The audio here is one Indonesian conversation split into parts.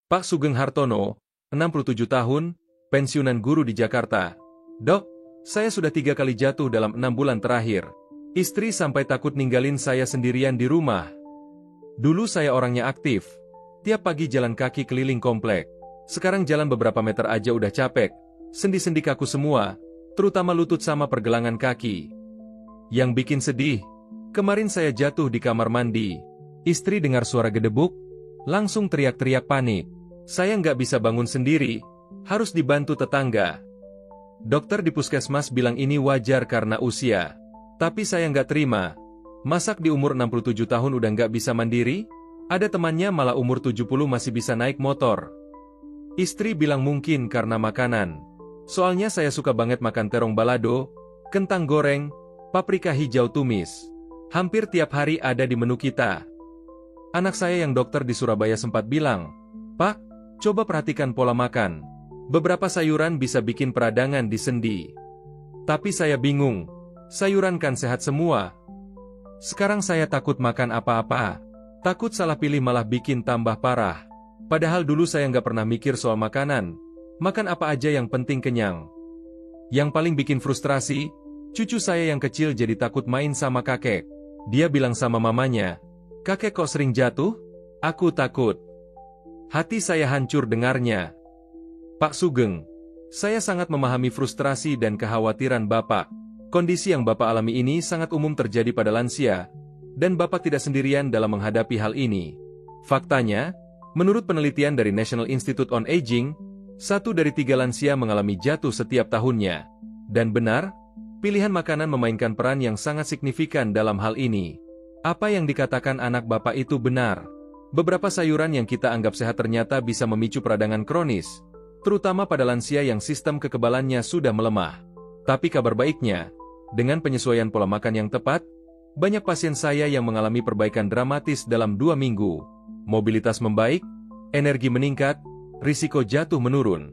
Pak Sugeng Hartono, 67 tahun, pensiunan guru di Jakarta. Dok, saya sudah 3 kali jatuh dalam 6 bulan terakhir. Istri sampai takut ninggalin saya sendirian di rumah. Dulu saya orangnya aktif. Tiap pagi jalan kaki keliling komplek. Sekarang jalan beberapa meter aja udah capek. Sendi-sendi kaku semua, terutama lutut sama pergelangan kaki. Yang bikin sedih, kemarin saya jatuh di kamar mandi. Istri dengar suara gedebuk, langsung teriak-teriak panik. Saya nggak bisa bangun sendiri, harus dibantu tetangga. Dokter di puskesmas bilang ini wajar karena usia. Tapi saya nggak terima. Masak di umur 67 tahun udah nggak bisa mandiri? Ada temannya malah umur 70 masih bisa naik motor. Istri bilang mungkin karena makanan. Soalnya saya suka banget makan terong balado, kentang goreng, paprika hijau tumis. Hampir tiap hari ada di menu kita. Anak saya yang dokter di Surabaya sempat bilang, "Pak, coba perhatikan pola makan. Beberapa sayuran bisa bikin peradangan di sendi." Tapi saya bingung, sayuran kan sehat semua. Sekarang saya takut makan apa-apa. Takut salah pilih malah bikin tambah parah. Padahal dulu saya nggak pernah mikir soal makanan. Makan apa aja yang penting kenyang. Yang paling bikin frustrasi, cucu saya yang kecil jadi takut main sama kakek. Dia bilang sama mamanya, "Kakek kok sering jatuh? Aku takut." Hati saya hancur dengarnya. Pak Sugeng, saya sangat memahami frustrasi dan kekhawatiran Bapak. Kondisi yang Bapak alami ini sangat umum terjadi pada lansia, dan Bapak tidak sendirian dalam menghadapi hal ini. Faktanya, menurut penelitian dari National Institute on Aging, 1 dari 3 lansia mengalami jatuh setiap tahunnya. Dan benar, pilihan makanan memainkan peran yang sangat signifikan dalam hal ini. Apa yang dikatakan anak Bapak itu benar. Beberapa sayuran yang kita anggap sehat ternyata bisa memicu peradangan kronis, terutama pada lansia yang sistem kekebalannya sudah melemah. Tapi kabar baiknya, dengan penyesuaian pola makan yang tepat, banyak pasien saya yang mengalami perbaikan dramatis dalam 2 minggu. Mobilitas membaik, energi meningkat, risiko jatuh menurun.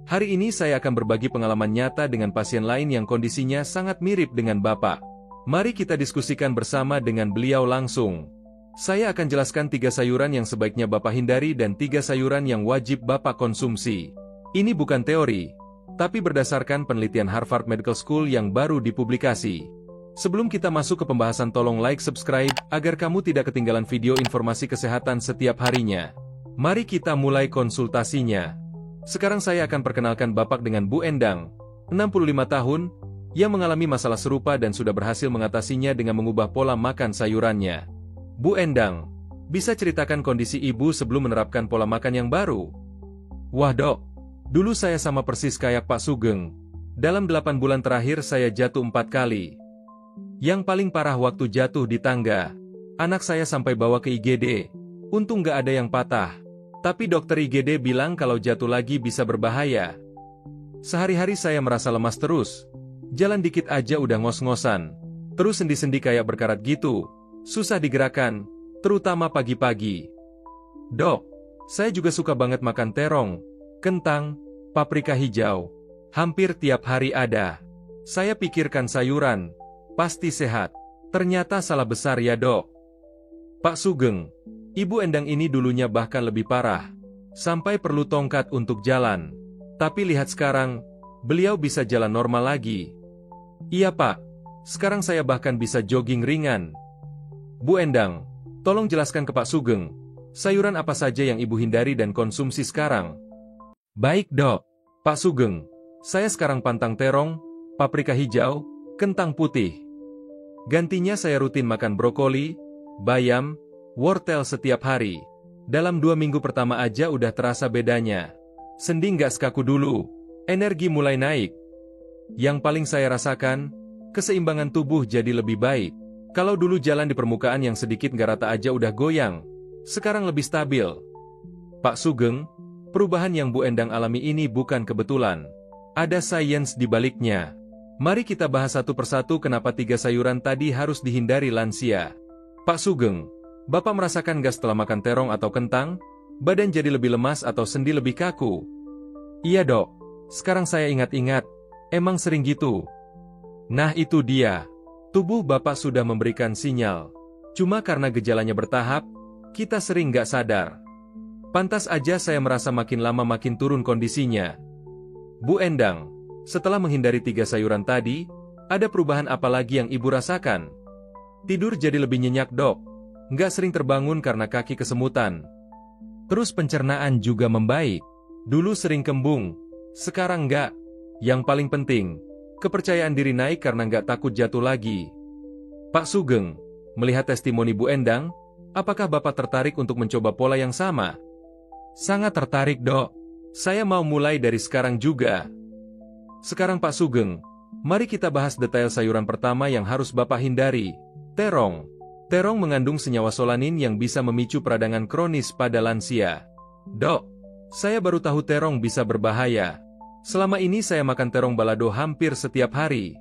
Hari ini saya akan berbagi pengalaman nyata dengan pasien lain yang kondisinya sangat mirip dengan Bapak. Mari kita diskusikan bersama dengan beliau langsung. Saya akan jelaskan 3 sayuran yang sebaiknya Bapak hindari dan 3 sayuran yang wajib Bapak konsumsi. Ini bukan teori, tapi berdasarkan penelitian Harvard Medical School yang baru dipublikasi. Sebelum kita masuk ke pembahasan, tolong like, subscribe, agar kamu tidak ketinggalan video informasi kesehatan setiap harinya. Mari kita mulai konsultasinya. Sekarang saya akan perkenalkan Bapak dengan Bu Endang, 65 tahun, yang mengalami masalah serupa dan sudah berhasil mengatasinya dengan mengubah pola makan sayurannya. Bu Endang, bisa ceritakan kondisi Ibu sebelum menerapkan pola makan yang baru? Wah Dok, dulu saya sama persis kayak Pak Sugeng. Dalam 8 bulan terakhir saya jatuh 4 kali. Yang paling parah waktu jatuh di tangga. Anak saya sampai bawa ke IGD. Untung nggak ada yang patah. Tapi dokter IGD bilang kalau jatuh lagi bisa berbahaya. Sehari-hari saya merasa lemas terus. Jalan dikit aja udah ngos-ngosan. Terus sendi-sendi kayak berkarat gitu. Susah digerakkan, terutama pagi-pagi. Dok, saya juga suka banget makan terong, kentang, paprika hijau. Hampir tiap hari ada. Saya pikirkan sayuran, pasti sehat. Ternyata salah besar ya Dok. Pak Sugeng, Ibu Endang ini dulunya bahkan lebih parah. Sampai perlu tongkat untuk jalan. Tapi lihat sekarang, beliau bisa jalan normal lagi. Iya Pak, sekarang saya bahkan bisa jogging ringan. Bu Endang, tolong jelaskan ke Pak Sugeng, sayuran apa saja yang Ibu hindari dan konsumsi sekarang? Baik Dok, Pak Sugeng, saya sekarang pantang terong, paprika hijau, kentang putih. Gantinya saya rutin makan brokoli, bayam, wortel setiap hari. Dalam 2 minggu pertama aja udah terasa bedanya. Sendi nggak sekaku dulu, energi mulai naik. Yang paling saya rasakan, keseimbangan tubuh jadi lebih baik. Kalau dulu jalan di permukaan yang sedikit nggak rata aja udah goyang, sekarang lebih stabil. Pak Sugeng, perubahan yang Bu Endang alami ini bukan kebetulan. Ada sains di baliknya. Mari kita bahas satu persatu kenapa 3 sayuran tadi harus dihindari lansia. Pak Sugeng, Bapak merasakan nggak setelah makan terong atau kentang, badan jadi lebih lemas atau sendi lebih kaku? Iya Dok, sekarang saya ingat-ingat, emang sering gitu. Nah itu dia. Tubuh Bapak sudah memberikan sinyal. Cuma karena gejalanya bertahap, kita sering nggak sadar. Pantas aja saya merasa makin lama makin turun kondisinya. Bu Endang, setelah menghindari 3 sayuran tadi, ada perubahan apa lagi yang ibu rasakan? Tidur jadi lebih nyenyak dok, nggak sering terbangun karena kaki kesemutan. Terus pencernaan juga membaik. Dulu sering kembung, sekarang nggak. Yang paling penting, kepercayaan diri naik karena nggak takut jatuh lagi. Pak Sugeng, melihat testimoni Bu Endang, apakah Bapak tertarik untuk mencoba pola yang sama? Sangat tertarik dok, saya mau mulai dari sekarang juga. Sekarang Pak Sugeng, mari kita bahas detail sayuran pertama yang harus Bapak hindari, terong. Terong mengandung senyawa solanin yang bisa memicu peradangan kronis pada lansia. Dok, saya baru tahu terong bisa berbahaya. Selama ini saya makan terong balado hampir setiap hari.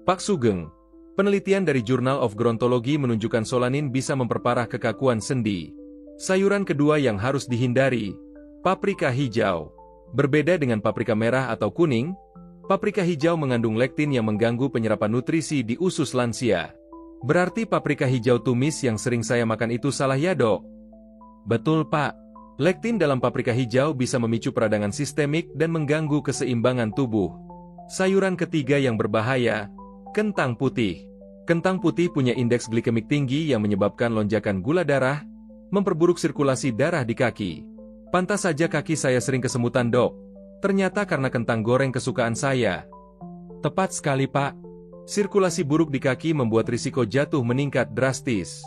Pak Sugeng, penelitian dari Journal of Gerontology menunjukkan solanin bisa memperparah kekakuan sendi. Sayuran kedua yang harus dihindari, paprika hijau. Berbeda dengan paprika merah atau kuning, paprika hijau mengandung lektin yang mengganggu penyerapan nutrisi di usus lansia. Berarti paprika hijau tumis yang sering saya makan itu salah ya dok? Betul pak, lektin dalam paprika hijau bisa memicu peradangan sistemik dan mengganggu keseimbangan tubuh. Sayuran ketiga yang berbahaya, kentang putih. Kentang putih punya indeks glikemik tinggi yang menyebabkan lonjakan gula darah, memperburuk sirkulasi darah di kaki. Pantas saja kaki saya sering kesemutan dok, ternyata karena kentang goreng kesukaan saya. Tepat sekali pak, sirkulasi buruk di kaki membuat risiko jatuh meningkat drastis.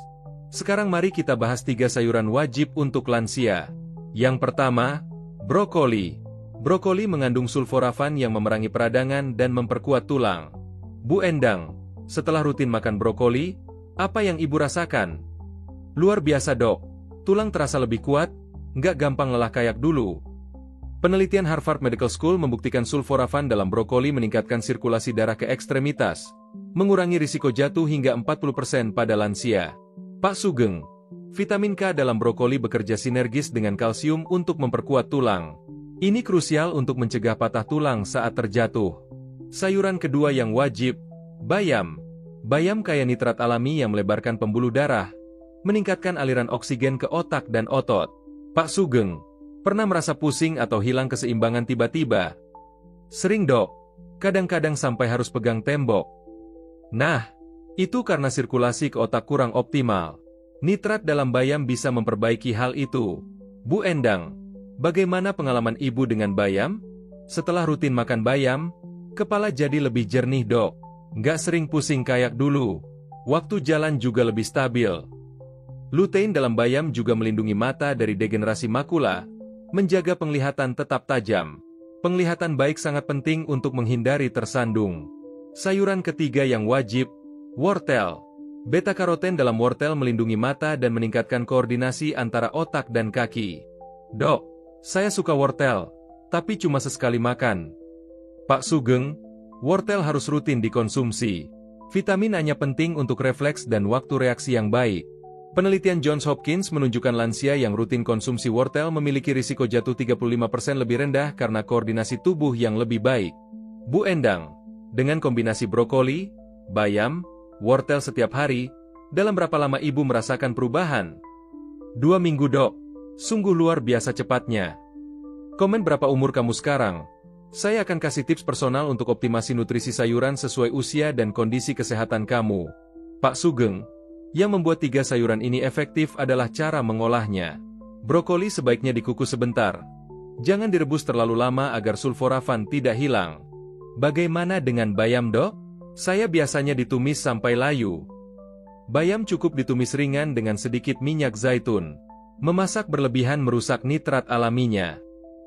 Sekarang mari kita bahas 3 sayuran wajib untuk lansia. Yang pertama, brokoli. Brokoli mengandung sulforafan yang memerangi peradangan dan memperkuat tulang. Bu Endang, setelah rutin makan brokoli, apa yang ibu rasakan? Luar biasa dok, tulang terasa lebih kuat, nggak gampang lelah kayak dulu. Penelitian Harvard Medical School membuktikan sulforafan dalam brokoli meningkatkan sirkulasi darah ke ekstremitas, mengurangi risiko jatuh hingga 40% pada lansia. Pak Sugeng, vitamin K dalam brokoli bekerja sinergis dengan kalsium untuk memperkuat tulang. Ini krusial untuk mencegah patah tulang saat terjatuh. Sayuran kedua yang wajib, bayam. Bayam kaya nitrat alami yang melebarkan pembuluh darah, meningkatkan aliran oksigen ke otak dan otot. Pak Sugeng, pernah merasa pusing atau hilang keseimbangan tiba-tiba? Sering dok, kadang-kadang sampai harus pegang tembok. Nah, itu karena sirkulasi ke otak kurang optimal. Nitrat dalam bayam bisa memperbaiki hal itu. Bu Endang, bagaimana pengalaman ibu dengan bayam? Setelah rutin makan bayam, kepala jadi lebih jernih dok. Nggak sering pusing kayak dulu. Waktu jalan juga lebih stabil. Lutein dalam bayam juga melindungi mata dari degenerasi makula, menjaga penglihatan tetap tajam. Penglihatan baik sangat penting untuk menghindari tersandung. Sayuran ketiga yang wajib, wortel. Beta-karoten dalam wortel melindungi mata dan meningkatkan koordinasi antara otak dan kaki. Dok, saya suka wortel, tapi cuma sesekali makan. Pak Sugeng, wortel harus rutin dikonsumsi. Vitamin A-nya penting untuk refleks dan waktu reaksi yang baik. Penelitian Johns Hopkins menunjukkan lansia yang rutin konsumsi wortel memiliki risiko jatuh 35% lebih rendah karena koordinasi tubuh yang lebih baik. Bu Endang, dengan kombinasi brokoli, bayam, wortel setiap hari, dalam berapa lama ibu merasakan perubahan? 2 minggu dok, sungguh luar biasa cepatnya. Komen berapa umur kamu sekarang? Saya akan kasih tips personal untuk optimasi nutrisi sayuran sesuai usia dan kondisi kesehatan kamu. Pak Sugeng, yang membuat 3 sayuran ini efektif adalah cara mengolahnya. Brokoli sebaiknya dikukus sebentar. Jangan direbus terlalu lama agar sulforafan tidak hilang. Bagaimana dengan bayam dok? Saya biasanya ditumis sampai layu. Bayam cukup ditumis ringan dengan sedikit minyak zaitun. Memasak berlebihan merusak nitrat alaminya.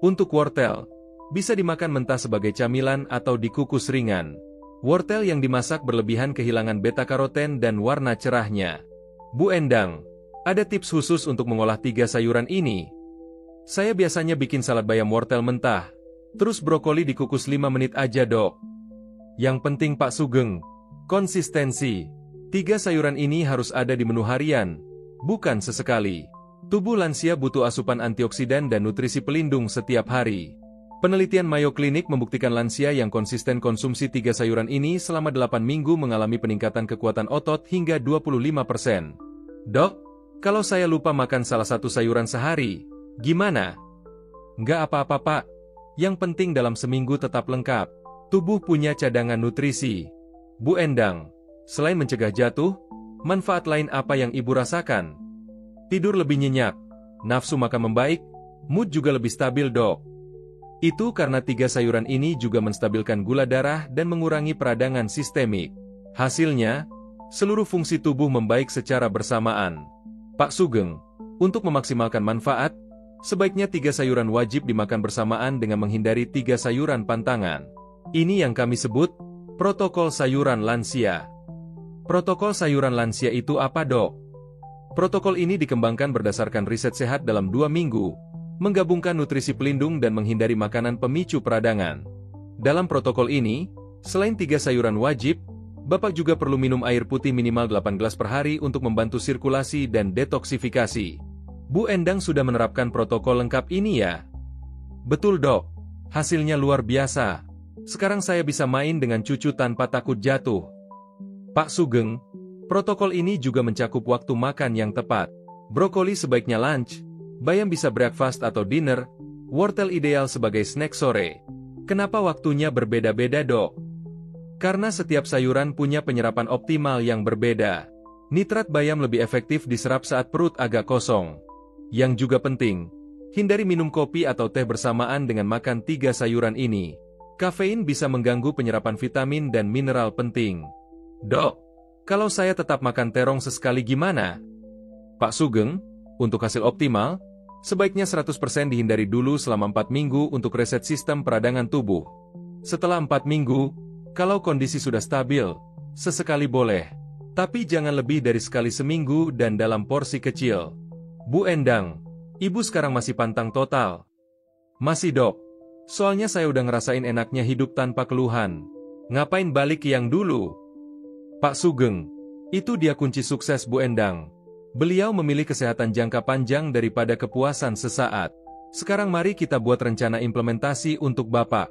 Untuk wortel, bisa dimakan mentah sebagai camilan atau dikukus ringan. Wortel yang dimasak berlebihan kehilangan beta-karoten dan warna cerahnya. Bu Endang, ada tips khusus untuk mengolah 3 sayuran ini? Saya biasanya bikin salad bayam wortel mentah, terus brokoli dikukus 5 menit aja dok. Yang penting Pak Sugeng, konsistensi. 3 sayuran ini harus ada di menu harian, bukan sesekali. Tubuh lansia butuh asupan antioksidan dan nutrisi pelindung setiap hari. Penelitian Mayo Clinic membuktikan lansia yang konsisten konsumsi 3 sayuran ini selama 8 minggu mengalami peningkatan kekuatan otot hingga 25%. Dok, kalau saya lupa makan salah satu sayuran sehari, Gimana? Nggak apa-apa, Pak. Yang penting dalam seminggu tetap lengkap. Tubuh punya cadangan nutrisi. Bu Endang, selain mencegah jatuh, manfaat lain apa yang Ibu rasakan? Tidur lebih nyenyak, nafsu makan membaik, mood juga lebih stabil, Dok. Itu karena 3 sayuran ini juga menstabilkan gula darah dan mengurangi peradangan sistemik. Hasilnya, seluruh fungsi tubuh membaik secara bersamaan. Pak Sugeng, untuk memaksimalkan manfaat, sebaiknya 3 sayuran wajib dimakan bersamaan dengan menghindari 3 sayuran pantangan. Ini yang kami sebut, protokol sayuran lansia. Protokol sayuran lansia itu apa, Dok? Protokol ini dikembangkan berdasarkan riset sehat dalam 2 minggu, menggabungkan nutrisi pelindung dan menghindari makanan pemicu peradangan. Dalam protokol ini, selain 3 sayuran wajib, Bapak juga perlu minum air putih minimal 8 gelas per hari untuk membantu sirkulasi dan detoksifikasi. Bu Endang sudah menerapkan protokol lengkap ini ya? Betul, Dok. Hasilnya luar biasa. Sekarang saya bisa main dengan cucu tanpa takut jatuh. Pak Sugeng, protokol ini juga mencakup waktu makan yang tepat. Brokoli sebaiknya lunch, bayam bisa breakfast atau dinner, wortel ideal sebagai snack sore. Kenapa waktunya berbeda-beda, Dok? Karena setiap sayuran punya penyerapan optimal yang berbeda. Nitrat bayam lebih efektif diserap saat perut agak kosong. Yang juga penting, hindari minum kopi atau teh bersamaan dengan makan 3 sayuran ini. Kafein bisa mengganggu penyerapan vitamin dan mineral penting. Dok, kalau saya tetap makan terong sesekali gimana? Pak Sugeng, untuk hasil optimal, sebaiknya 100% dihindari dulu selama 4 minggu untuk reset sistem peradangan tubuh. Setelah 4 minggu, kalau kondisi sudah stabil, sesekali boleh. Tapi jangan lebih dari sekali seminggu dan dalam porsi kecil. Bu Endang, Ibu sekarang masih pantang total? Masih, Dok. Soalnya saya udah ngerasain enaknya hidup tanpa keluhan. Ngapain balik yang dulu? Pak Sugeng, itu dia kunci sukses Bu Endang. Beliau memilih kesehatan jangka panjang daripada kepuasan sesaat. Sekarang mari kita buat rencana implementasi untuk Bapak.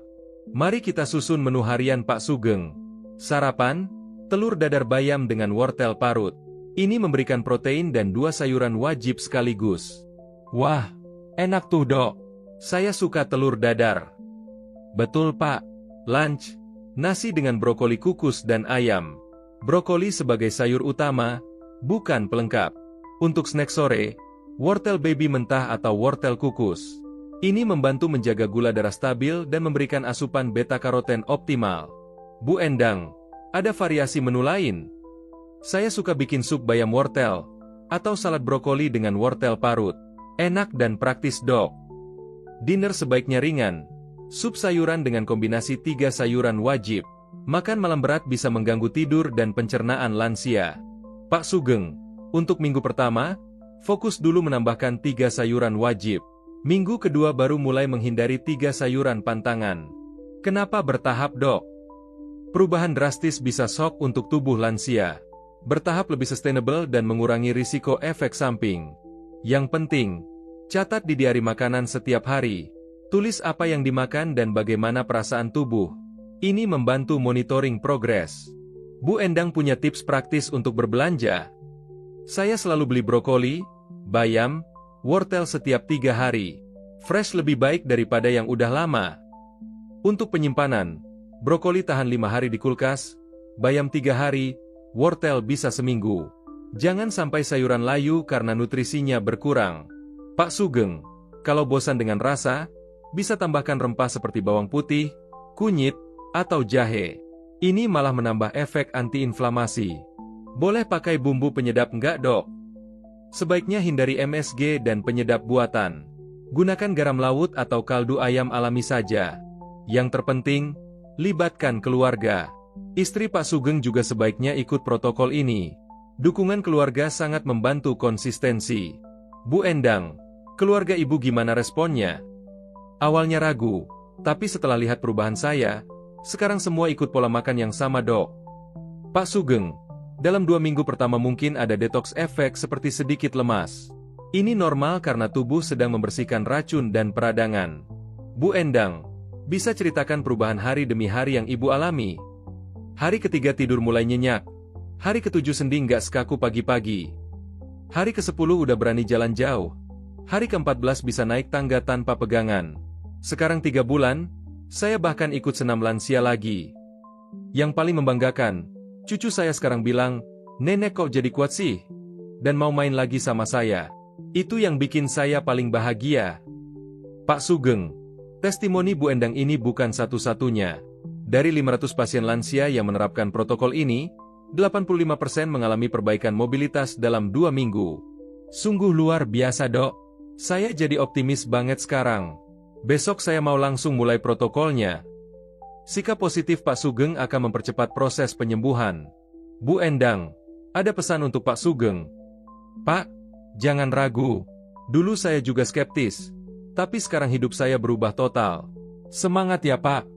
Mari kita susun menu harian Pak Sugeng. Sarapan, telur dadar bayam dengan wortel parut. Ini memberikan protein dan 2 sayuran wajib sekaligus. Wah, enak tuh, Dok. Saya suka telur dadar. Betul, Pak. Lunch, nasi dengan brokoli kukus dan ayam. Brokoli sebagai sayur utama, bukan pelengkap. Untuk snack sore, wortel baby mentah atau wortel kukus. Ini membantu menjaga gula darah stabil dan memberikan asupan beta-karoten optimal. Bu Endang, ada variasi menu lain. Saya suka bikin sup bayam wortel, atau salad brokoli dengan wortel parut. Enak dan praktis, Dok. Dinner sebaiknya ringan. Sup sayuran dengan kombinasi 3 sayuran wajib. Makan malam berat bisa mengganggu tidur dan pencernaan lansia. Pak Sugeng, untuk minggu pertama, fokus dulu menambahkan 3 sayuran wajib. Minggu kedua baru mulai menghindari 3 sayuran pantangan. Kenapa bertahap, Dok? Perubahan drastis bisa shock untuk tubuh lansia. Bertahap lebih sustainable dan mengurangi risiko efek samping. Yang penting, catat di diari makanan setiap hari. Tulis apa yang dimakan dan bagaimana perasaan tubuh. Ini membantu monitoring progres. Bu Endang punya tips praktis untuk berbelanja. Saya selalu beli brokoli, bayam, wortel setiap 3 hari. Fresh lebih baik daripada yang udah lama. Untuk penyimpanan, brokoli tahan 5 hari di kulkas, bayam 3 hari, wortel bisa seminggu. Jangan sampai sayuran layu karena nutrisinya berkurang. Pak Sugeng, kalau bosan dengan rasa, bisa tambahkan rempah seperti bawang putih, kunyit, atau jahe. Ini malah menambah efek antiinflamasi. Boleh pakai bumbu penyedap nggak, Dok? Sebaiknya hindari MSG dan penyedap buatan. Gunakan garam laut atau kaldu ayam alami saja. Yang terpenting, libatkan keluarga. Istri Pak Sugeng juga sebaiknya ikut protokol ini. Dukungan keluarga sangat membantu konsistensi. Bu Endang, keluarga Ibu gimana responnya? Awalnya ragu, tapi setelah lihat perubahan saya, sekarang semua ikut pola makan yang sama, Dok. Pak Sugeng, dalam 2 minggu pertama mungkin ada detox efek seperti sedikit lemas. Ini normal karena tubuh sedang membersihkan racun dan peradangan. Bu Endang, bisa ceritakan perubahan hari demi hari yang Ibu alami? Hari ketiga tidur mulai nyenyak. Hari ke-7 sendi nggak sekaku pagi-pagi. Hari ke-10 udah berani jalan jauh. Hari ke-14 bisa naik tangga tanpa pegangan. Sekarang 3 bulan, saya bahkan ikut senam lansia lagi. Yang paling membanggakan, cucu saya sekarang bilang, "Nenek kok jadi kuat sih? Dan mau main lagi sama saya." Itu yang bikin saya paling bahagia. Pak Sugeng, testimoni Bu Endang ini bukan satu-satunya. Dari 500 pasien lansia yang menerapkan protokol ini, 85% mengalami perbaikan mobilitas dalam 2 minggu. Sungguh luar biasa, Dok. Saya jadi optimis banget sekarang. Besok saya mau langsung mulai protokolnya. Sikap positif Pak Sugeng akan mempercepat proses penyembuhan. Bu Endang, ada pesan untuk Pak Sugeng. Pak, jangan ragu. Dulu saya juga skeptis, tapi sekarang hidup saya berubah total. Semangat ya, Pak.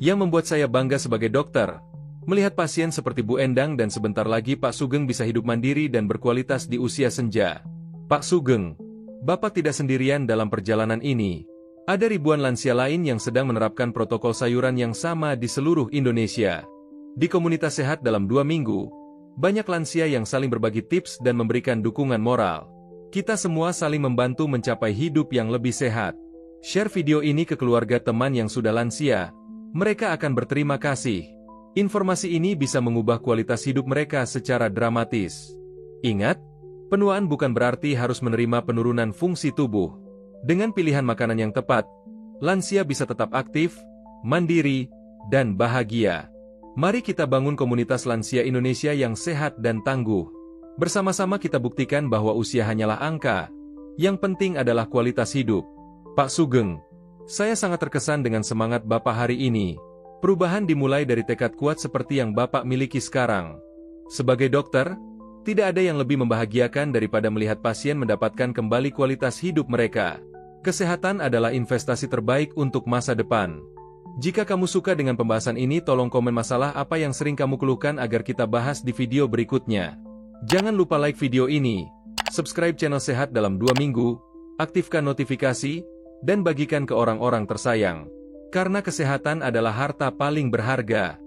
Yang membuat saya bangga sebagai dokter, melihat pasien seperti Bu Endang dan sebentar lagi Pak Sugeng bisa hidup mandiri dan berkualitas di usia senja. Pak Sugeng, Bapak tidak sendirian dalam perjalanan ini. Ada ribuan lansia lain yang sedang menerapkan protokol sayuran yang sama di seluruh Indonesia. Di komunitas sehat dalam 2 minggu, banyak lansia yang saling berbagi tips dan memberikan dukungan moral. Kita semua saling membantu mencapai hidup yang lebih sehat. Share video ini ke keluarga teman yang sudah lansia. Mereka akan berterima kasih. Informasi ini bisa mengubah kualitas hidup mereka secara dramatis. Ingat, penuaan bukan berarti harus menerima penurunan fungsi tubuh. Dengan pilihan makanan yang tepat, lansia bisa tetap aktif, mandiri, dan bahagia. Mari kita bangun komunitas lansia Indonesia yang sehat dan tangguh. Bersama-sama kita buktikan bahwa usia hanyalah angka. Yang penting adalah kualitas hidup. Pak Sugeng, saya sangat terkesan dengan semangat Bapak hari ini. Perubahan dimulai dari tekad kuat seperti yang Bapak miliki sekarang. Sebagai dokter, tidak ada yang lebih membahagiakan daripada melihat pasien mendapatkan kembali kualitas hidup mereka. Kesehatan adalah investasi terbaik untuk masa depan. Jika kamu suka dengan pembahasan ini, tolong komen masalah apa yang sering kamu keluhkan agar kita bahas di video berikutnya. Jangan lupa like video ini, subscribe channel Sehat dalam 2 minggu, aktifkan notifikasi, dan bagikan ke orang-orang tersayang. Karena kesehatan adalah harta paling berharga.